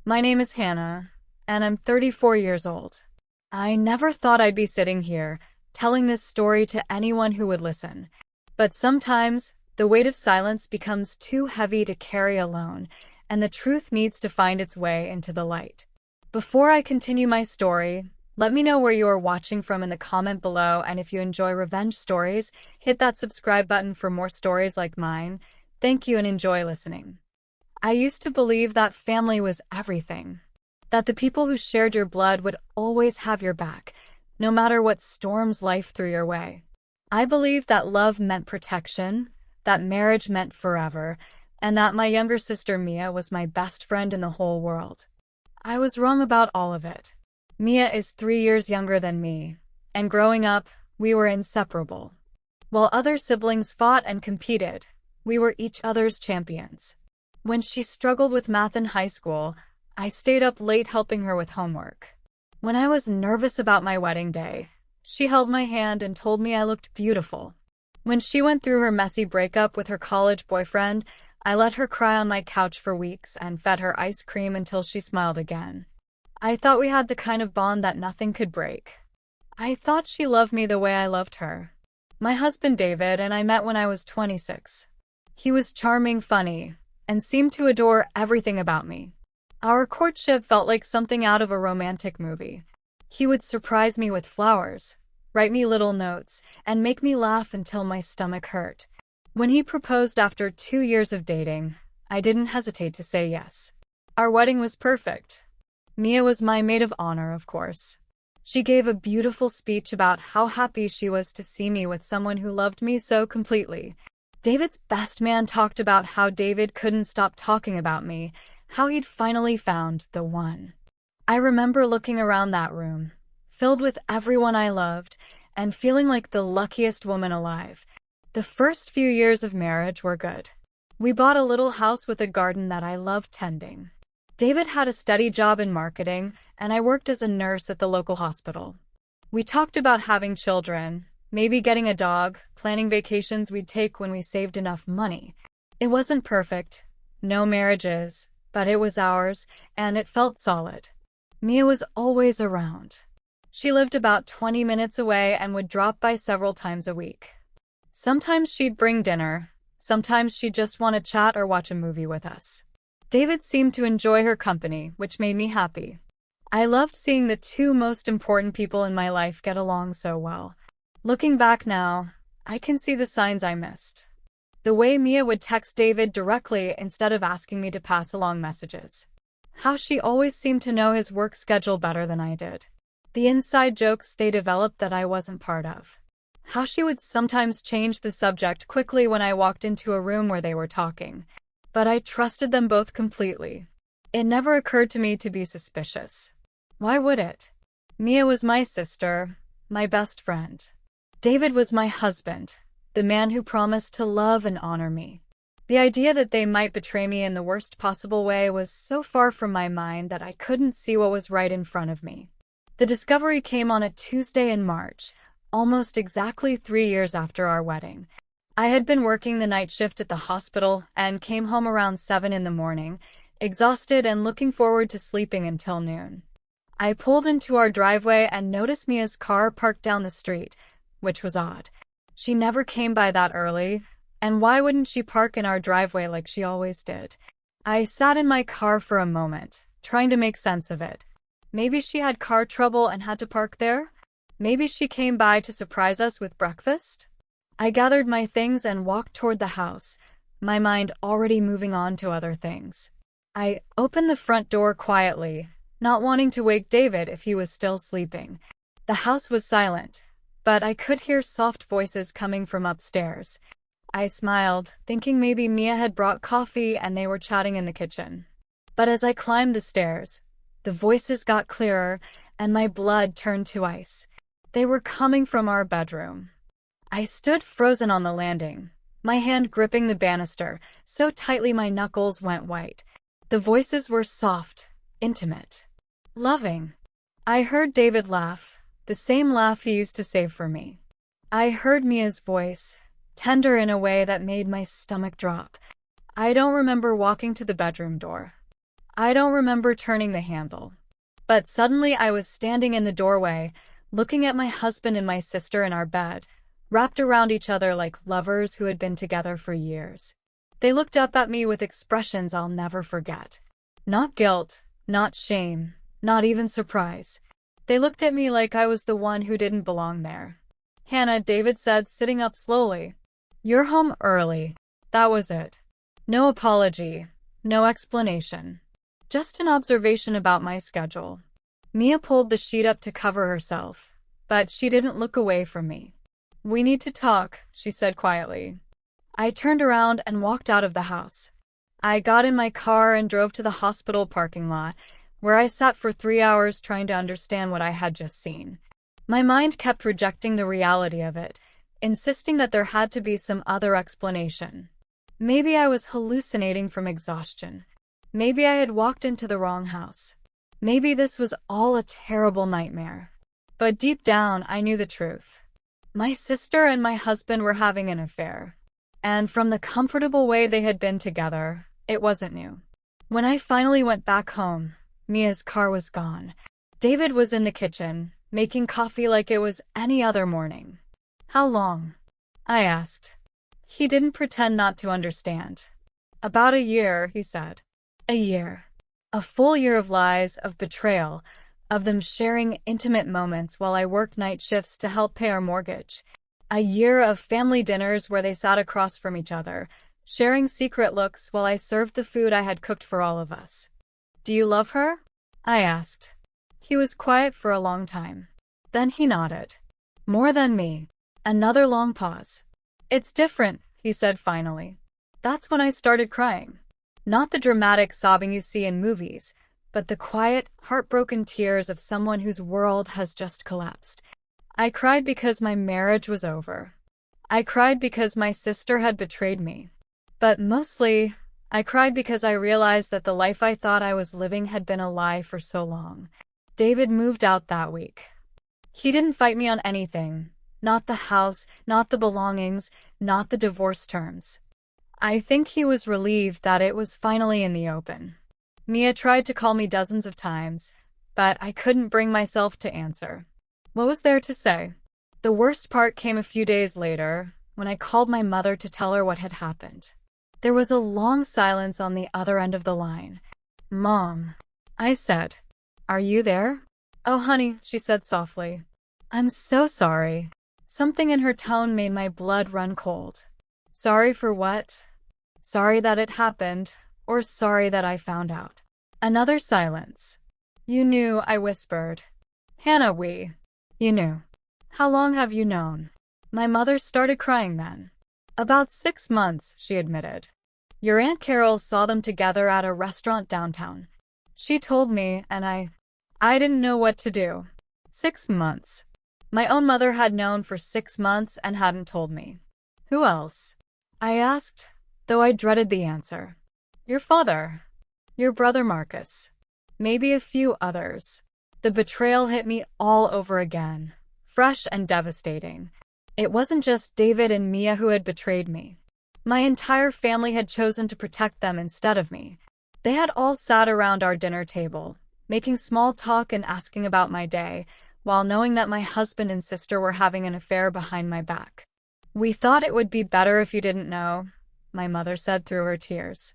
My name is Hannah, and I'm 34 years old. I never thought I'd be sitting here, telling this story to anyone who would listen. But sometimes, the weight of silence becomes too heavy to carry alone, and the truth needs to find its way into the light. Before I continue my story, let me know where you are watching from in the comment below, and if you enjoy revenge stories, hit that subscribe button for more stories like mine. Thank you and enjoy listening. I used to believe that family was everything, that the people who shared your blood would always have your back, no matter what storms life threw your way. I believed that love meant protection, that marriage meant forever, and that my younger sister Mia was my best friend in the whole world. I was wrong about all of it. Mia is 3 years younger than me, and growing up, we were inseparable. While other siblings fought and competed, we were each other's champions. When she struggled with math in high school, I stayed up late helping her with homework. When I was nervous about my wedding day, she held my hand and told me I looked beautiful. When she went through her messy breakup with her college boyfriend, I let her cry on my couch for weeks and fed her ice cream until she smiled again. I thought we had the kind of bond that nothing could break. I thought she loved me the way I loved her. My husband David and I met when I was 26. He was charming, funny, and seemed to adore everything about me. Our courtship felt like something out of a romantic movie. He would surprise me with flowers, write me little notes, and make me laugh until my stomach hurt. When he proposed after 2 years of dating, I didn't hesitate to say yes. Our wedding was perfect. Mia was my maid of honor, of course. She gave a beautiful speech about how happy she was to see me with someone who loved me so completely. David's best man talked about how David couldn't stop talking about me, how he'd finally found the one. I remember looking around that room, filled with everyone I loved, and feeling like the luckiest woman alive. The first few years of marriage were good. We bought a little house with a garden that I loved tending. David had a steady job in marketing, and I worked as a nurse at the local hospital. We talked about having children, maybe getting a dog, planning vacations we'd take when we saved enough money. It wasn't perfect, no marriages, but it was ours, and it felt solid. Mia was always around. She lived about 20 minutes away and would drop by several times a week. Sometimes she'd bring dinner, sometimes she'd just want to chat or watch a movie with us. David seemed to enjoy her company, which made me happy. I loved seeing the two most important people in my life get along so well. Looking back now, I can see the signs I missed. The way Mia would text David directly instead of asking me to pass along messages. How she always seemed to know his work schedule better than I did. The inside jokes they developed that I wasn't part of. How she would sometimes change the subject quickly when I walked into a room where they were talking. But I trusted them both completely. It never occurred to me to be suspicious. Why would it? Mia was my sister, my best friend. David was my husband, the man who promised to love and honor me. The idea that they might betray me in the worst possible way was so far from my mind that I couldn't see what was right in front of me. The discovery came on a Tuesday in March, almost exactly 3 years after our wedding. I had been working the night shift at the hospital and came home around 7 in the morning, exhausted and looking forward to sleeping until noon. I pulled into our driveway and noticed Mia's car parked down the street, which was odd. She never came by that early, and why wouldn't she park in our driveway like she always did? I sat in my car for a moment, trying to make sense of it. Maybe she had car trouble and had to park there? Maybe she came by to surprise us with breakfast? I gathered my things and walked toward the house, my mind already moving on to other things. I opened the front door quietly, not wanting to wake David if he was still sleeping. The house was silent, but I could hear soft voices coming from upstairs. I smiled, thinking maybe Mia had brought coffee and they were chatting in the kitchen. But as I climbed the stairs, the voices got clearer and my blood turned to ice. They were coming from our bedroom. I stood frozen on the landing, my hand gripping the banister, so tightly my knuckles went white. The voices were soft, intimate, loving. I heard David laugh, the same laugh he used to save for me. I heard Mia's voice, tender in a way that made my stomach drop. I don't remember walking to the bedroom door. I don't remember turning the handle. But suddenly I was standing in the doorway, looking at my husband and my sister in our bed, wrapped around each other like lovers who had been together for years. They looked up at me with expressions I'll never forget. Not guilt, not shame, not even surprise. They looked at me like I was the one who didn't belong there. "Hannah," David said, sitting up slowly. "You're home early." That was it. No apology, no explanation. Just an observation about my schedule. Mia pulled the sheet up to cover herself, but she didn't look away from me. "We need to talk," she said quietly. I turned around and walked out of the house. I got in my car and drove to the hospital parking lot, where I sat for 3 hours trying to understand what I had just seen. My mind kept rejecting the reality of it, insisting that there had to be some other explanation. Maybe I was hallucinating from exhaustion. Maybe I had walked into the wrong house. Maybe this was all a terrible nightmare. But deep down, I knew the truth. My sister and my husband were having an affair. And from the comfortable way they had been together, it wasn't new. When I finally went back home, Mia's car was gone. David was in the kitchen, making coffee like it was any other morning. "How long?" I asked. He didn't pretend not to understand. "About a year," he said. A year. A full year of lies, of betrayal, of them sharing intimate moments while I worked night shifts to help pay our mortgage. A year of family dinners where they sat across from each other, sharing secret looks while I served the food I had cooked for all of us. "Do you love her?" I asked. He was quiet for a long time. Then he nodded. "More than me." Another long pause. "It's different," he said finally. That's when I started crying. Not the dramatic sobbing you see in movies, but the quiet, heartbroken tears of someone whose world has just collapsed. I cried because my marriage was over. I cried because my sister had betrayed me. But mostly, I cried because I realized that the life I thought I was living had been a lie for so long. David moved out that week. He didn't fight me on anything. Not the house, not the belongings, not the divorce terms. I think he was relieved that it was finally in the open. Mia tried to call me dozens of times, but I couldn't bring myself to answer. What was there to say? The worst part came a few days later, when I called my mother to tell her what had happened. There was a long silence on the other end of the line. "Mom," I said, "are you there?" "Oh, honey," she said softly. "I'm so sorry." Something in her tone made my blood run cold. Sorry for what? Sorry that it happened, or sorry that I found out? Another silence. "You knew," I whispered. "Hannah, you knew." "How long have you known?" My mother started crying then. "About 6 months," she admitted. "Your Aunt Carol saw them together at a restaurant downtown. She told me, and I didn't know what to do." 6 months. My own mother had known for 6 months and hadn't told me. "Who else?" I asked, though I dreaded the answer. "Your father. Your brother Marcus. Maybe a few others." The betrayal hit me all over again, fresh and devastating. It wasn't just David and Mia who had betrayed me. My entire family had chosen to protect them instead of me. They had all sat around our dinner table, making small talk and asking about my day, while knowing that my husband and sister were having an affair behind my back. "We thought it would be better if you didn't know," my mother said through her tears.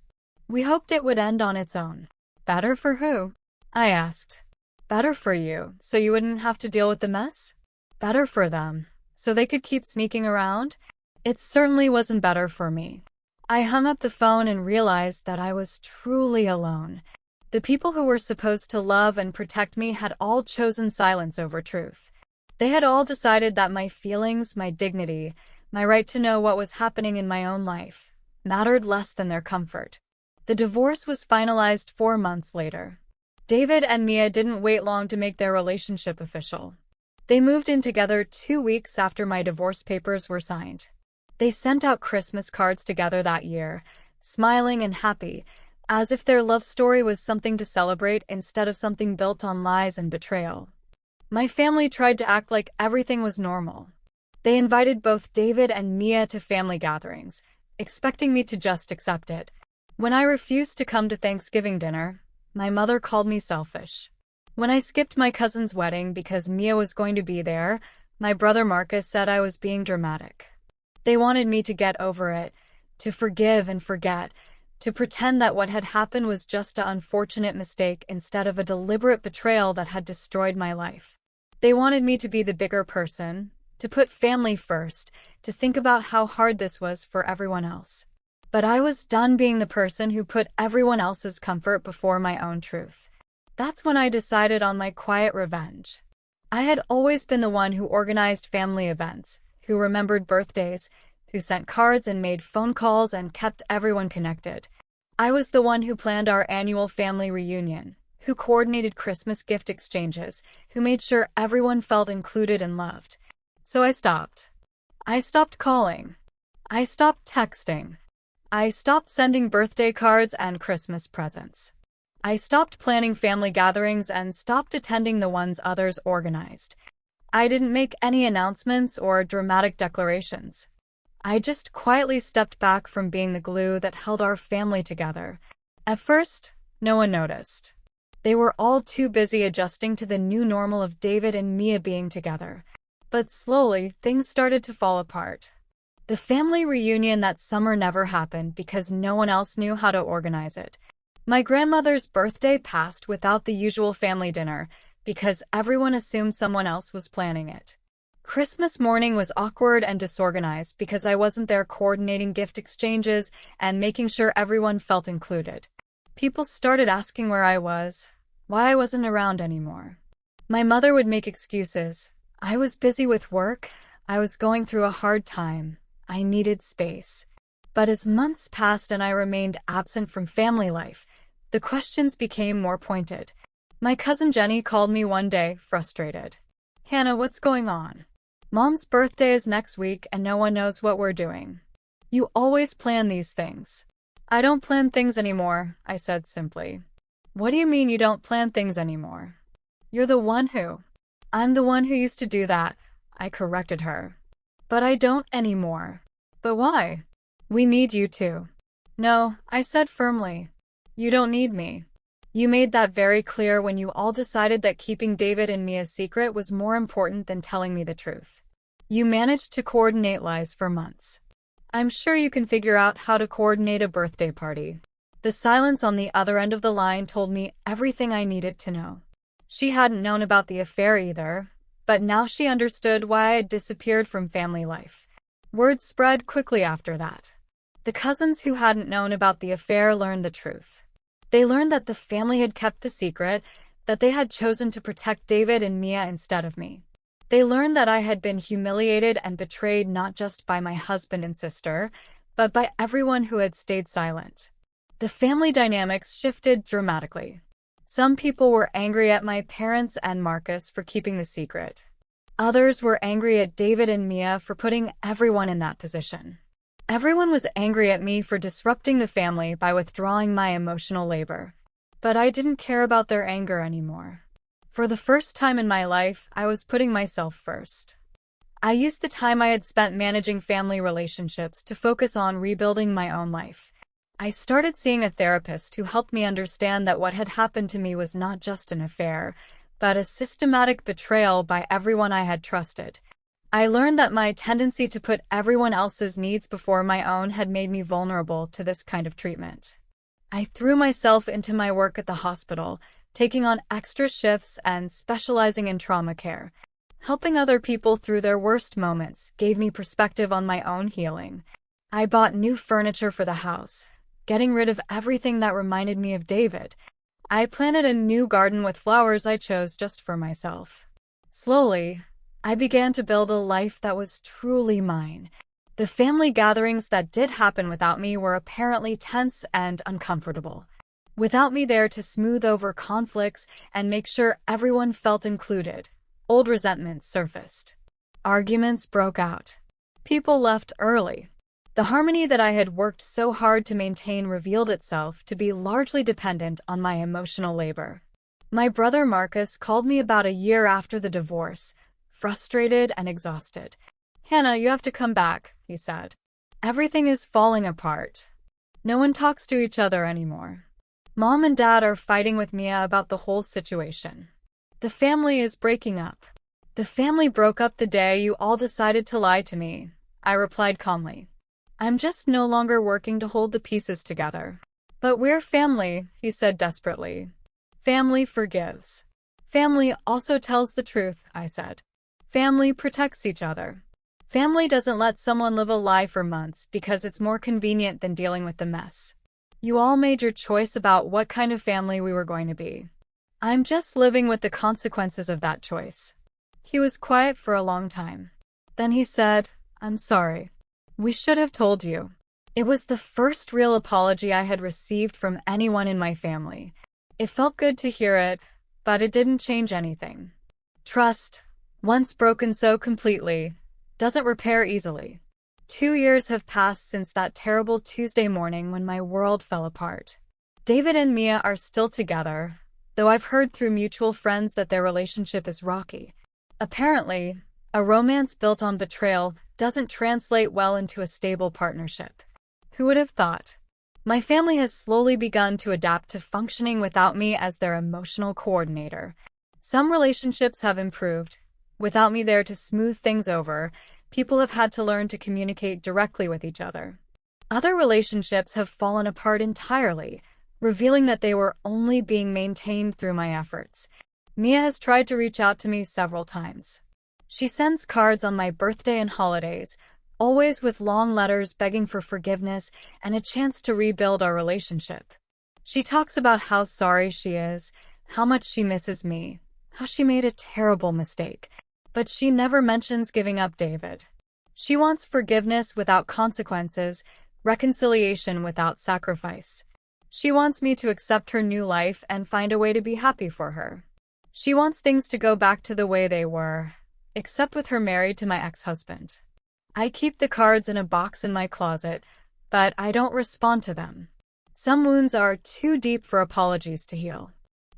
"We hoped it would end on its own." "Better for who?" I asked. "Better for you, so you wouldn't have to deal with the mess?" "Better for them, so they could keep sneaking around?" It certainly wasn't better for me. I hung up the phone and realized that I was truly alone. The people who were supposed to love and protect me had all chosen silence over truth. They had all decided that my feelings, my dignity, my right to know what was happening in my own life, mattered less than their comfort. The divorce was finalized 4 months later. David and Mia didn't wait long to make their relationship official. They moved in together 2 weeks after my divorce papers were signed. They sent out Christmas cards together that year, smiling and happy, as if their love story was something to celebrate instead of something built on lies and betrayal. My family tried to act like everything was normal. They invited both David and Mia to family gatherings, expecting me to just accept it. When I refused to come to Thanksgiving dinner, My mother called me selfish. When I skipped my cousin's wedding because Mia was going to be there, my brother Marcus said I was being dramatic. They wanted me to get over it, to forgive and forget, to pretend that what had happened was just an unfortunate mistake instead of a deliberate betrayal that had destroyed my life. They wanted me to be the bigger person, to put family first, to think about how hard this was for everyone else. But I was done being the person who put everyone else's comfort before my own truth. That's when I decided on my quiet revenge. I had always been the one who organized family events, who remembered birthdays, who sent cards and made phone calls and kept everyone connected. I was the one who planned our annual family reunion, who coordinated Christmas gift exchanges, who made sure everyone felt included and loved. So I stopped. I stopped calling. I stopped texting. I stopped sending birthday cards and Christmas presents. I stopped planning family gatherings and stopped attending the ones others organized. I didn't make any announcements or dramatic declarations. I just quietly stepped back from being the glue that held our family together. At first, no one noticed. They were all too busy adjusting to the new normal of David and Mia being together. But slowly, things started to fall apart. The family reunion that summer never happened because no one else knew how to organize it. My grandmother's birthday passed without the usual family dinner because everyone assumed someone else was planning it. Christmas morning was awkward and disorganized because I wasn't there coordinating gift exchanges and making sure everyone felt included. People started asking where I was, why I wasn't around anymore. My mother would make excuses. I was busy with work. I was going through a hard time. I needed space. But as months passed and I remained absent from family life, the questions became more pointed. My cousin Jenny called me one day, frustrated. "Hannah, what's going on? Mom's birthday is next week and no one knows what we're doing. You always plan these things." "I don't plan things anymore," I said simply. "What do you mean you don't plan things anymore?" "You're the one who." "I'm the one who used to do that," I corrected her. "But I don't anymore." "But why?" "We need you to." "No," I said firmly. "You don't need me. You made that very clear when you all decided that keeping David and me a secret was more important than telling me the truth. You managed to coordinate lies for months. I'm sure you can figure out how to coordinate a birthday party." The silence on the other end of the line told me everything I needed to know. She hadn't known about the affair either, but now she understood why I had disappeared from family life. Word spread quickly after that. The cousins who hadn't known about the affair learned the truth. They learned that the family had kept the secret, that they had chosen to protect David and Mia instead of me. They learned that I had been humiliated and betrayed not just by my husband and sister, but by everyone who had stayed silent. The family dynamics shifted dramatically. Some people were angry at my parents and Marcus for keeping the secret. Others were angry at David and Mia for putting everyone in that position. Everyone was angry at me for disrupting the family by withdrawing my emotional labor. But I didn't care about their anger anymore. For the first time in my life, I was putting myself first. I used the time I had spent managing family relationships to focus on rebuilding my own life. I started seeing a therapist who helped me understand that what had happened to me was not just an affair, but a systematic betrayal by everyone I had trusted. I learned that my tendency to put everyone else's needs before my own had made me vulnerable to this kind of treatment. I threw myself into my work at the hospital, taking on extra shifts and specializing in trauma care. Helping other people through their worst moments gave me perspective on my own healing. I bought new furniture for the house, getting rid of everything that reminded me of David. I planted a new garden with flowers I chose just for myself. Slowly, I began to build a life that was truly mine. The family gatherings that did happen without me were apparently tense and uncomfortable. Without me there to smooth over conflicts and make sure everyone felt included, old resentments surfaced. Arguments broke out. People left early. The harmony that I had worked so hard to maintain revealed itself to be largely dependent on my emotional labor. My brother Marcus called me about a year after the divorce, frustrated and exhausted. "Hannah, you have to come back," he said. "Everything is falling apart. No one talks to each other anymore." Mom and Dad are fighting with Mia about the whole situation. The family is breaking up. The family broke up the day you all decided to lie to me, I replied calmly. I'm just no longer working to hold the pieces together. But we're family, he said desperately. Family forgives. Family also tells the truth, I said. Family protects each other. Family doesn't let someone live a lie for months because it's more convenient than dealing with the mess. You all made your choice about what kind of family we were going to be. I'm just living with the consequences of that choice. He was quiet for a long time. Then he said, I'm sorry. We should have told you. It was the first real apology I had received from anyone in my family. It felt good to hear it, but it didn't change anything. Trust, once broken so completely, doesn't repair easily. 2 years have passed since that terrible Tuesday morning when my world fell apart. David and Mia are still together, though I've heard through mutual friends that their relationship is rocky. Apparently, a romance built on betrayal doesn't translate well into a stable partnership. Who would have thought? My family has slowly begun to adapt to functioning without me as their emotional coordinator. Some relationships have improved. Without me there to smooth things over, people have had to learn to communicate directly with each other. Other relationships have fallen apart entirely, revealing that they were only being maintained through my efforts. Mia has tried to reach out to me several times. She sends cards on my birthday and holidays, always with long letters begging for forgiveness and a chance to rebuild our relationship. She talks about how sorry she is, how much she misses me, how she made a terrible mistake, but she never mentions giving up David. She wants forgiveness without consequences, reconciliation without sacrifice. She wants me to accept her new life and find a way to be happy for her. She wants things to go back to the way they were, except with her married to my ex-husband. I keep the cards in a box in my closet, but I don't respond to them. Some wounds are too deep for apologies to heal.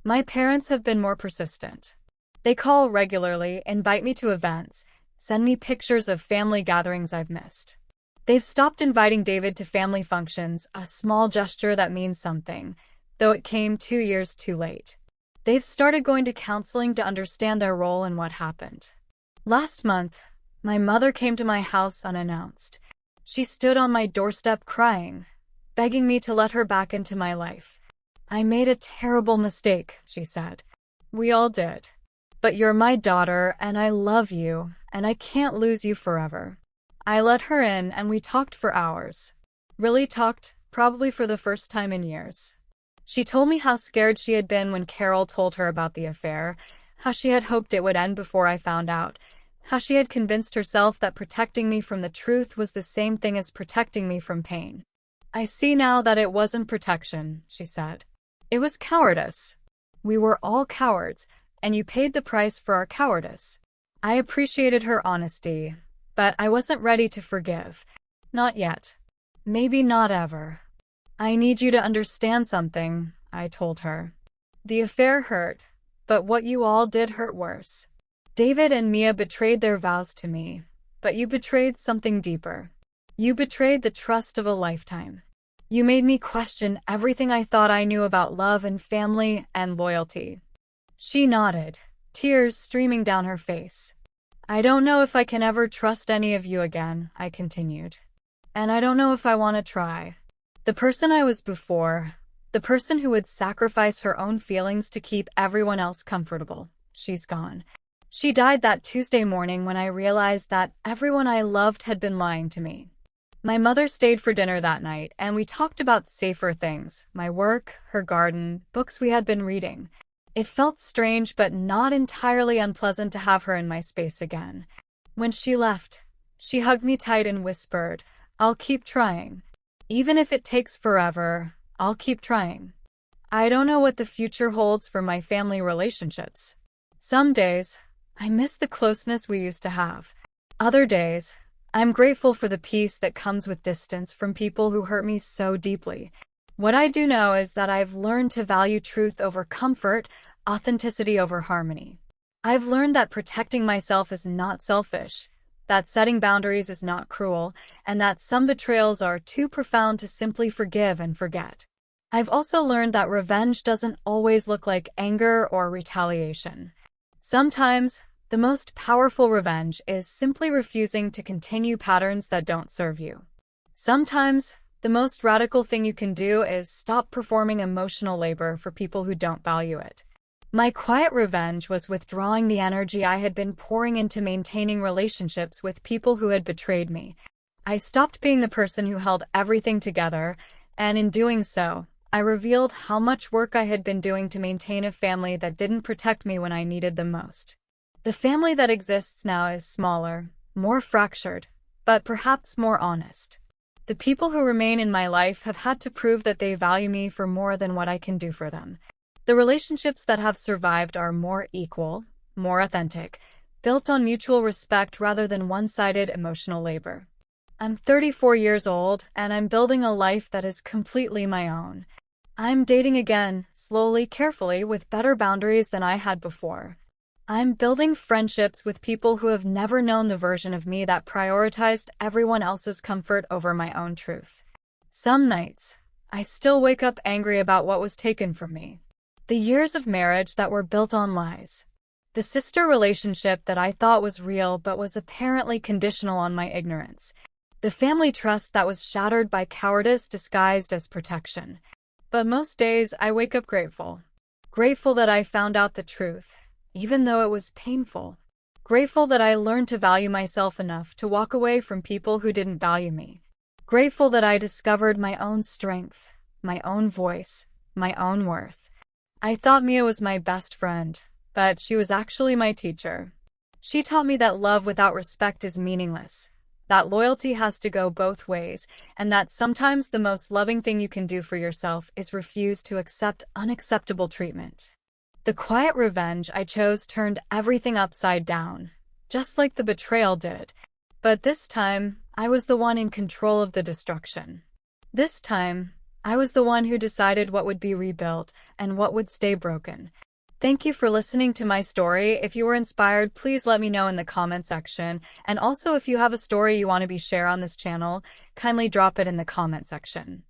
My parents have been more persistent. They call regularly, invite me to events, send me pictures of family gatherings I've missed. They've stopped inviting David to family functions, a small gesture that means something, though it came 2 years too late. They've started going to counseling to understand their role in what happened. Last month, my mother came to my house unannounced. She stood on my doorstep crying, begging me to let her back into my life. I made a terrible mistake, she said. We all did. But you're my daughter, and I love you, and I can't lose you forever. I let her in, and we talked for hours. Really talked, probably for the first time in years. She told me how scared she had been when Carol told her about the affair, how she had hoped it would end before I found out, how she had convinced herself that protecting me from the truth was the same thing as protecting me from pain. I see now that it wasn't protection, she said. It was cowardice. We were all cowards, and you paid the price for our cowardice. I appreciated her honesty, but I wasn't ready to forgive. Not yet. Maybe not ever. I need you to understand something, I told her. The affair hurt, but what you all did hurt worse. David and Mia betrayed their vows to me, but you betrayed something deeper. You betrayed the trust of a lifetime. You made me question everything I thought I knew about love and family and loyalty. She nodded, tears streaming down her face. I don't know if I can ever trust any of you again, I continued. And I don't know if I want to try. The person I was before, the person who would sacrifice her own feelings to keep everyone else comfortable, she's gone. She died that Tuesday morning when I realized that everyone I loved had been lying to me. My mother stayed for dinner that night, and we talked about safer things, my work, her garden, books we had been reading. It felt strange but not entirely unpleasant to have her in my space again. When she left, she hugged me tight and whispered, I'll keep trying. Even if it takes forever, I'll keep trying. I don't know what the future holds for my family relationships. Some days, I miss the closeness we used to have. Other days, I'm grateful for the peace that comes with distance from people who hurt me so deeply. What I do know is that I've learned to value truth over comfort, authenticity over harmony. I've learned that protecting myself is not selfish, that setting boundaries is not cruel, and that some betrayals are too profound to simply forgive and forget. I've also learned that revenge doesn't always look like anger or retaliation. Sometimes, the most powerful revenge is simply refusing to continue patterns that don't serve you. Sometimes, the most radical thing you can do is stop performing emotional labor for people who don't value it. My quiet revenge was withdrawing the energy I had been pouring into maintaining relationships with people who had betrayed me. I stopped being the person who held everything together, and in doing so, I revealed how much work I had been doing to maintain a family that didn't protect me when I needed them most. The family that exists now is smaller, more fractured, but perhaps more honest. The people who remain in my life have had to prove that they value me for more than what I can do for them. The relationships that have survived are more equal, more authentic, built on mutual respect rather than one-sided emotional labor. I'm 34 years old, and I'm building a life that is completely my own. I'm dating again, slowly, carefully, with better boundaries than I had before. I'm building friendships with people who have never known the version of me that prioritized everyone else's comfort over my own truth. Some nights, I still wake up angry about what was taken from me. The years of marriage that were built on lies. The sister relationship that I thought was real but was apparently conditional on my ignorance. The family trust that was shattered by cowardice disguised as protection. But most days, I wake up grateful. Grateful that I found out the truth, even though it was painful. Grateful that I learned to value myself enough to walk away from people who didn't value me. Grateful that I discovered my own strength, my own voice, my own worth. I thought Mia was my best friend, but she was actually my teacher. She taught me that love without respect is meaningless, that loyalty has to go both ways, and that sometimes the most loving thing you can do for yourself is refuse to accept unacceptable treatment. The quiet revenge I chose turned everything upside down, just like the betrayal did. But this time, I was the one in control of the destruction. This time, I was the one who decided what would be rebuilt and what would stay broken. Thank you for listening to my story. If you were inspired, please let me know in the comment section. And also, if you have a story you want to be shared on this channel, kindly drop it in the comment section.